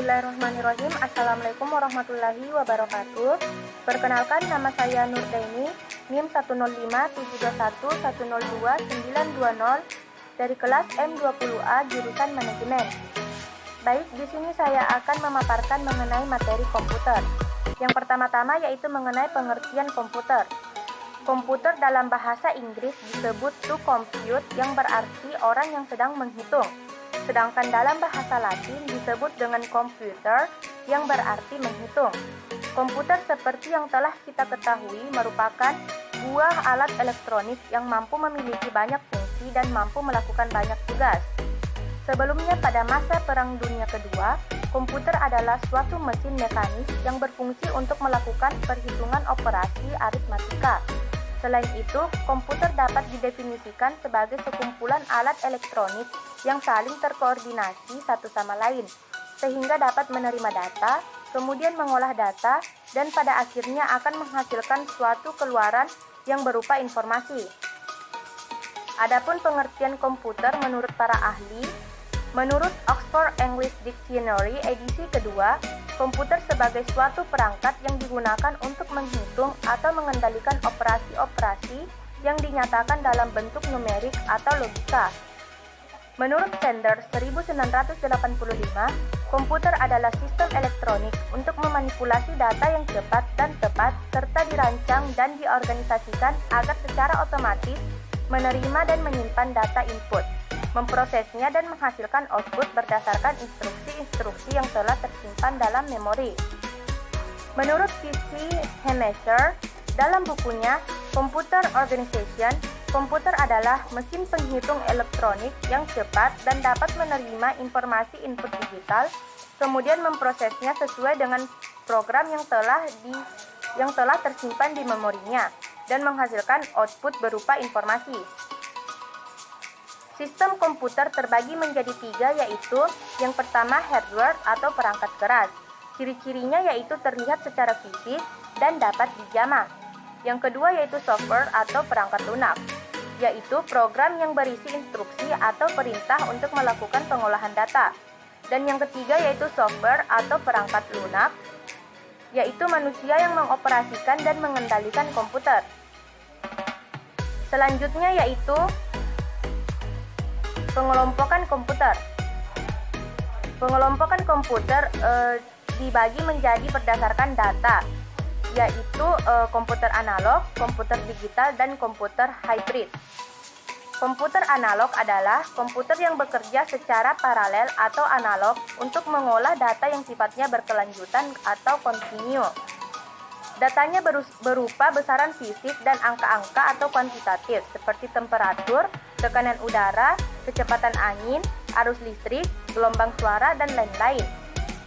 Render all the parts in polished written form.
Bismillahirrahmanirrahim. Assalamualaikum warahmatullahi wabarakatuh. Perkenalkan, nama saya Nurdaini, NIM 105721102 dari kelas M20A jurusan manajemen. Baik, di sini saya akan memaparkan mengenai materi komputer. Yang pertama-tama yaitu mengenai pengertian komputer. Komputer dalam bahasa Inggris disebut to compute, yang berarti orang yang sedang menghitung. Sedangkan dalam bahasa Latin disebut dengan computer, yang berarti menghitung. Komputer seperti yang telah kita ketahui merupakan buah alat elektronik yang mampu memiliki banyak fungsi dan mampu melakukan banyak tugas. Sebelumnya, pada masa Perang Dunia Kedua, komputer adalah suatu mesin mekanis yang berfungsi untuk melakukan perhitungan operasi aritmatika. Selain itu, komputer dapat didefinisikan sebagai sekumpulan alat elektronik yang saling terkoordinasi satu sama lain, sehingga dapat menerima data, kemudian mengolah data, dan pada akhirnya akan menghasilkan suatu keluaran yang berupa informasi. Adapun pengertian komputer menurut para ahli, menurut Oxford English Dictionary edisi kedua, komputer sebagai suatu perangkat yang digunakan untuk menghitung atau mengendalikan operasi-operasi yang dinyatakan dalam bentuk numerik atau logika. Menurut Sanders 1985, komputer adalah sistem elektronik untuk memanipulasi data yang cepat dan tepat serta dirancang dan diorganisasikan agar secara otomatis menerima dan menyimpan data input, memprosesnya dan menghasilkan output berdasarkan instruksi-instruksi yang telah tersimpan dalam memori. Menurut P.C. Hemesser, dalam bukunya Computer Organization, komputer adalah mesin penghitung elektronik yang cepat dan dapat menerima informasi input digital, kemudian memprosesnya sesuai dengan program yang telah tersimpan di memorinya, dan menghasilkan output berupa informasi. Sistem komputer terbagi menjadi tiga, yaitu yang pertama hardware atau perangkat keras. Ciri-cirinya yaitu terlihat secara fisik dan dapat dijamah. Yang kedua yaitu software atau perangkat lunak, yaitu program yang berisi instruksi atau perintah untuk melakukan pengolahan data. Dan yang ketiga yaitu software atau perangkat lunak, yaitu manusia yang mengoperasikan dan mengendalikan komputer. Selanjutnya yaitu pengelompokan komputer. Pengelompokan komputer dibagi menjadi berdasarkan data, yaitu komputer analog, komputer digital, dan komputer hybrid. Komputer analog adalah komputer yang bekerja secara paralel atau analog untuk mengolah data yang sifatnya berkelanjutan atau kontinu. Datanya berupa besaran fisik dan angka-angka atau kuantitatif seperti temperatur, tekanan udara, kecepatan angin, arus listrik, gelombang suara, dan lain-lain.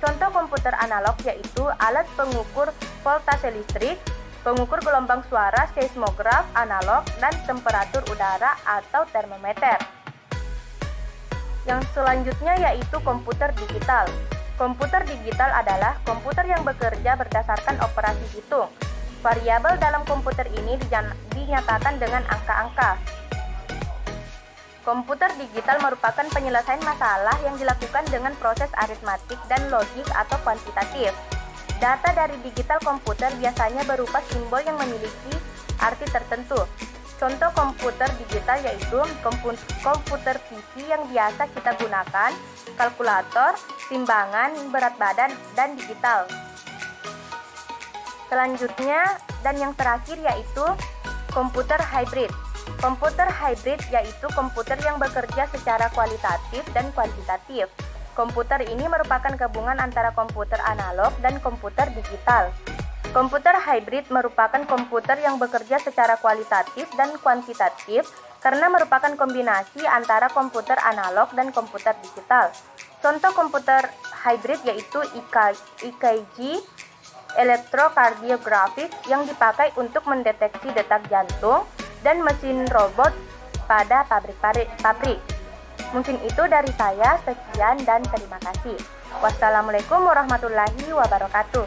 Contoh komputer analog yaitu alat pengukur voltase listrik, pengukur gelombang suara, seismograf analog, dan temperatur udara atau termometer. Yang selanjutnya yaitu komputer digital. Komputer digital adalah komputer yang bekerja berdasarkan operasi hitung. Variabel dalam komputer ini dinyatakan dengan angka-angka. Komputer digital merupakan penyelesaian masalah yang dilakukan dengan proses aritmatik dan logik atau kuantitatif. Data dari digital komputer biasanya berupa simbol yang memiliki arti tertentu. Contoh komputer digital yaitu komputer PC yang biasa kita gunakan, kalkulator, timbangan, berat badan, dan digital. Selanjutnya dan yang terakhir yaitu komputer hybrid. Komputer hybrid yaitu komputer yang bekerja secara kualitatif dan kuantitatif. Komputer ini merupakan gabungan antara komputer analog dan komputer digital. Komputer hybrid merupakan komputer yang bekerja secara kualitatif dan kuantitatif karena merupakan kombinasi antara komputer analog dan komputer digital. Contoh komputer hybrid yaitu EKG, elektrokardiografik yang dipakai untuk mendeteksi detak jantung, dan mesin robot pada pabrik. Mungkin itu dari saya, sekian dan terima kasih. Wassalamualaikum warahmatullahi wabarakatuh.